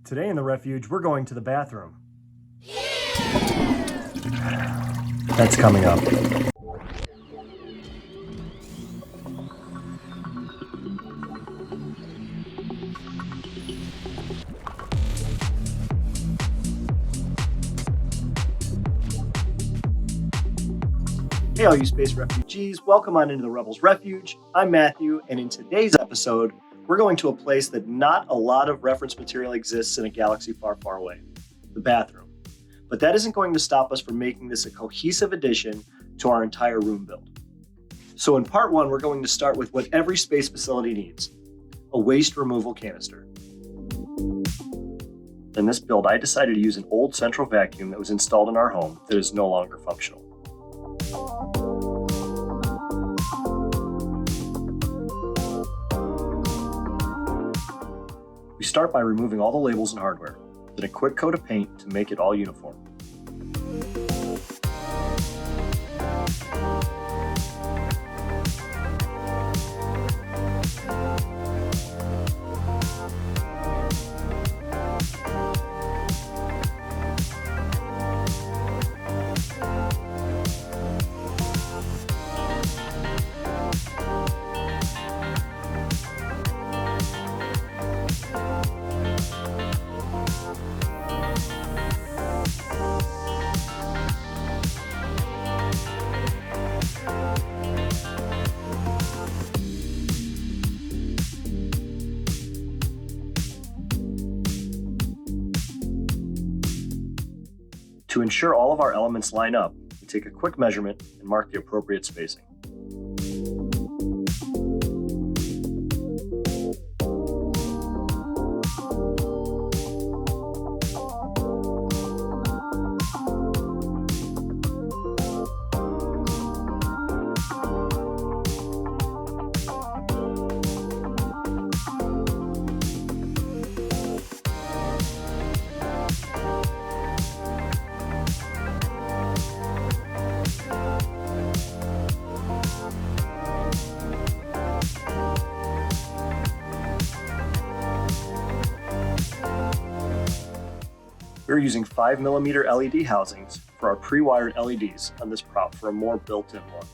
Today in the refuge, we're going to the bathroom. That's coming up. Hey all you space refugees, welcome on into the Rebels Refuge. I'm Matthew, and in today's episode, we're going to a place that not a lot of reference material exists in a galaxy far, far away, the bathroom. But that isn't going to stop us from making this a cohesive addition to our entire room build. So in part one, we're going to start with what every space facility needs, a waste removal canister. In this build, I decided to use an old central vacuum that was installed in our home that is no longer functional. We start by removing all the labels and hardware, then a quick coat of paint to make it all uniform. To ensure all of our elements line up, we take a quick measurement and mark the appropriate spacing. We're using 5mm LED housings for our pre-wired LEDs on this prop for a more built-in look.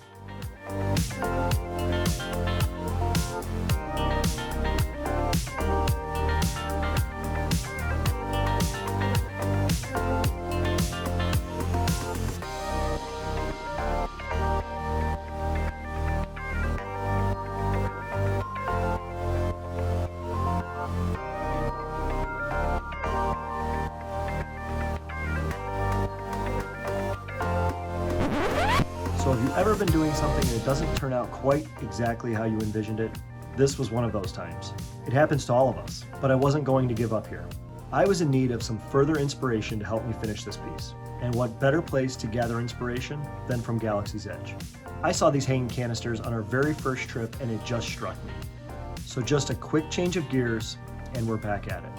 So have you ever been doing something and it doesn't turn out quite exactly how you envisioned it? This was one of those times. It happens to all of us, but I wasn't going to give up here. I was in need of some further inspiration to help me finish this piece. And what better place to gather inspiration than from Galaxy's Edge? I saw these hanging canisters on our very first trip and it just struck me. So just a quick change of gears and we're back at it.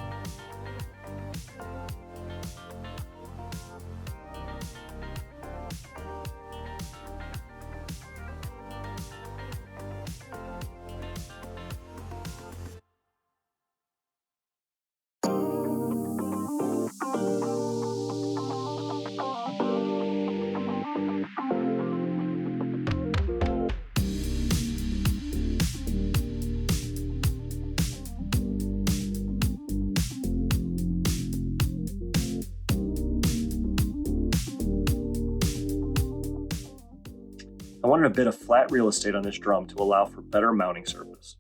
I wanted a bit of flat real estate on this drum to allow for better mounting surface.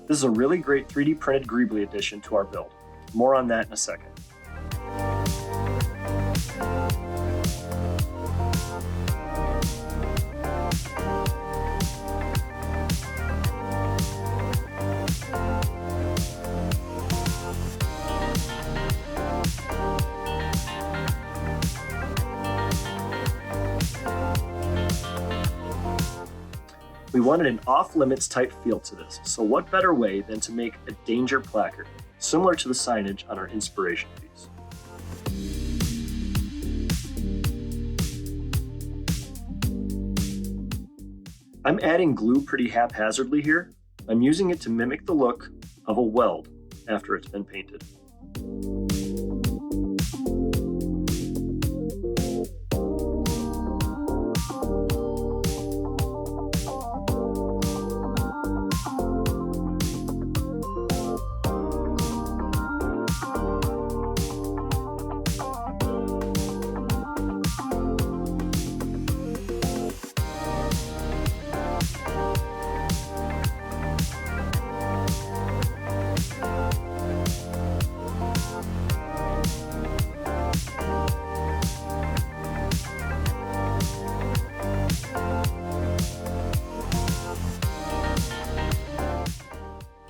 This is a really great 3D printed greebly addition to our build. More on that in a second. We wanted an off-limits type feel to this, so what better way than to make a danger placard? similar to the signage on our inspiration piece. I'm adding glue pretty haphazardly here. I'm using it to mimic the look of a weld after it's been painted.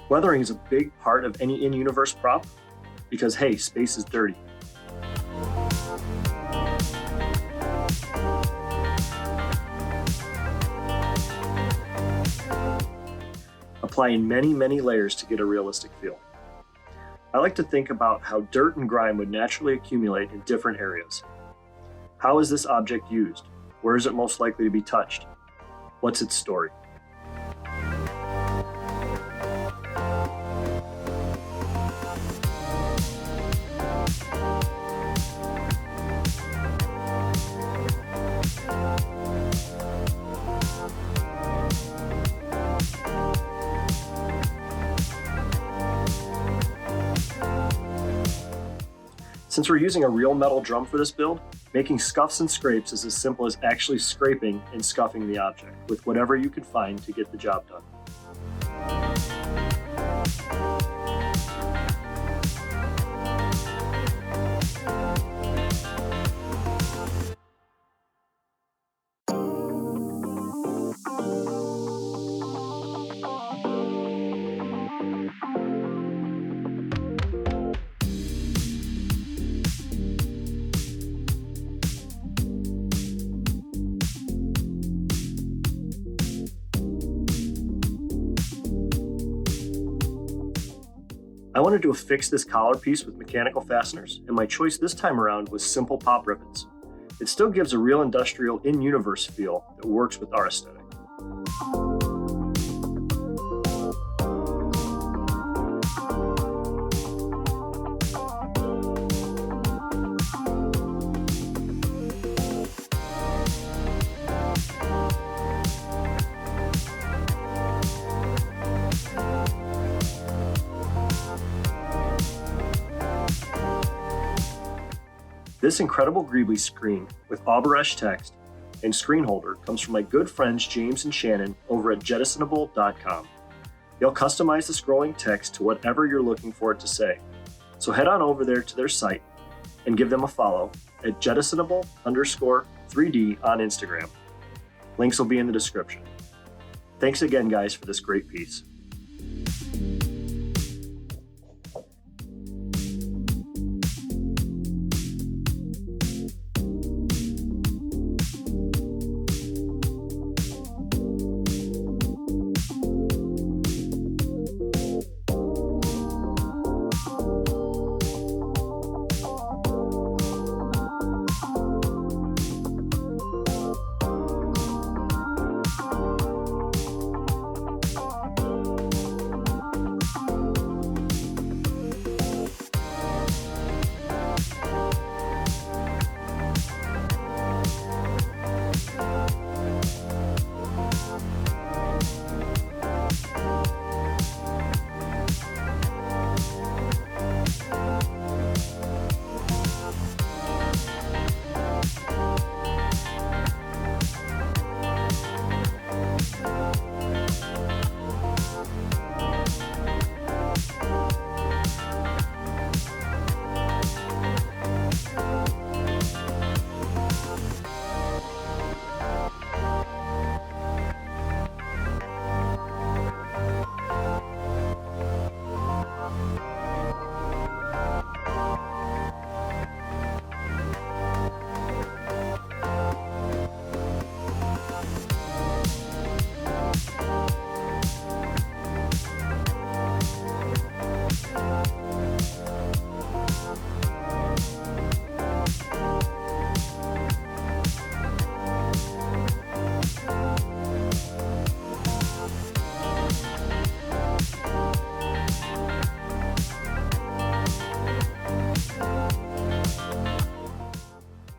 Weathering is a big part of any in-universe prop because, hey, space is dirty. Applying many, many layers to get a realistic feel. I like to think about how dirt and grime would naturally accumulate in different areas. How is this object used? Where is it most likely to be touched? What's its story? Since we're using a real metal drum for this build, making scuffs and scrapes is as simple as actually scraping and scuffing the object with whatever you can find to get the job done. I wanted to affix this collar piece with mechanical fasteners, and my choice this time around was simple pop ribbons. It still gives a real industrial in-universe feel that works with our aesthetic. This incredible greebly screen with Auberesh text and screen holder comes from my good friends James and Shannon over at jettisonable.com. They'll customize the scrolling text to whatever you're looking for it to say. So head on over there to their site and give them a follow at jettisonable_3D on Instagram. Links will be in the description. Thanks again, guys, for this great piece.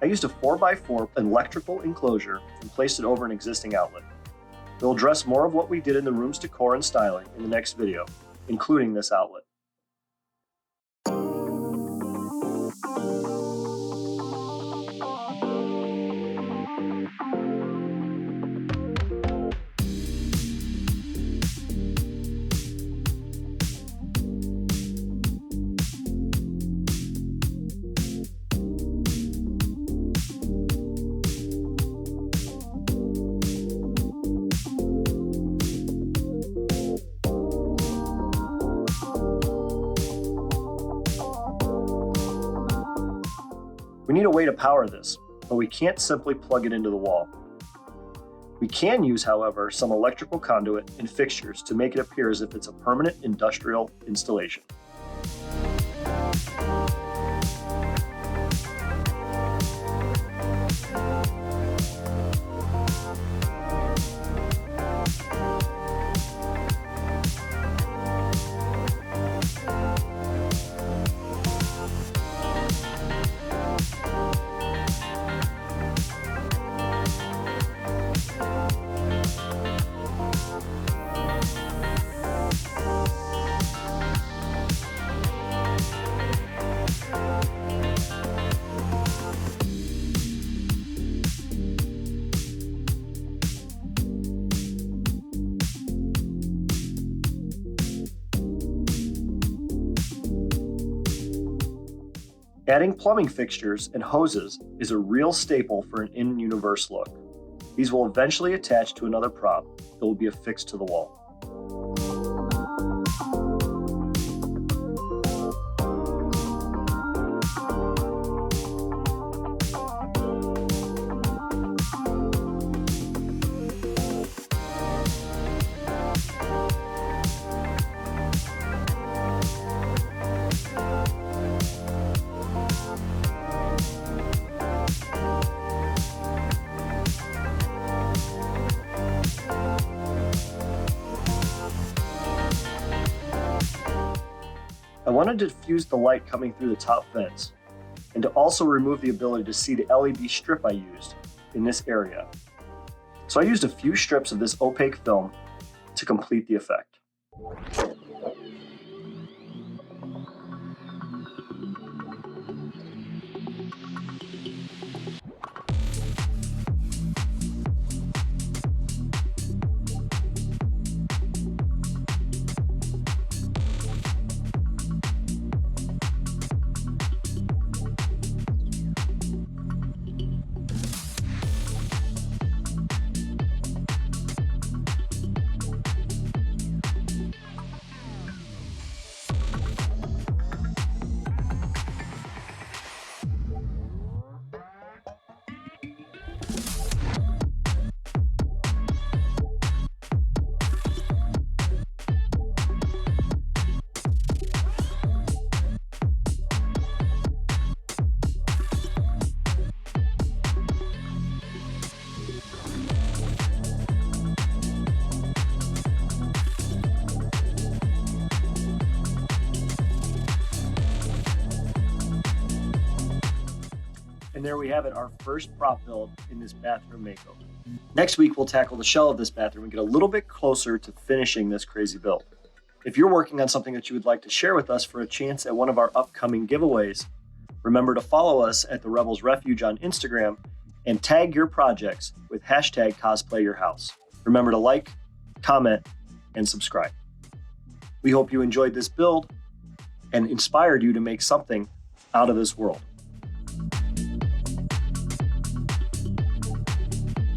I used a 4x4 electrical enclosure and placed it over an existing outlet. We'll address more of what we did in the room's decor and styling in the next video, including this outlet. We need a way to power this, but we can't simply plug it into the wall. We can use, however, some electrical conduit and fixtures to make it appear as if it's a permanent industrial installation. Adding plumbing fixtures and hoses is a real staple for an in-universe look. These will eventually attach to another prop that will be affixed to the wall. I wanted to diffuse the light coming through the top vents, and to also remove the ability to see the LED strip I used in this area. So I used a few strips of this opaque film to complete the effect. And there we have it, our first prop build in this bathroom makeover. Next week, we'll tackle the shell of this bathroom and get a little bit closer to finishing this crazy build. If you're working on something that you would like to share with us for a chance at one of our upcoming giveaways, remember to follow us at the Rebels Refuge on Instagram and tag your projects with hashtag #CosplayYourHouse. Remember to like, comment, and subscribe. We hope you enjoyed this build and inspired you to make something out of this world.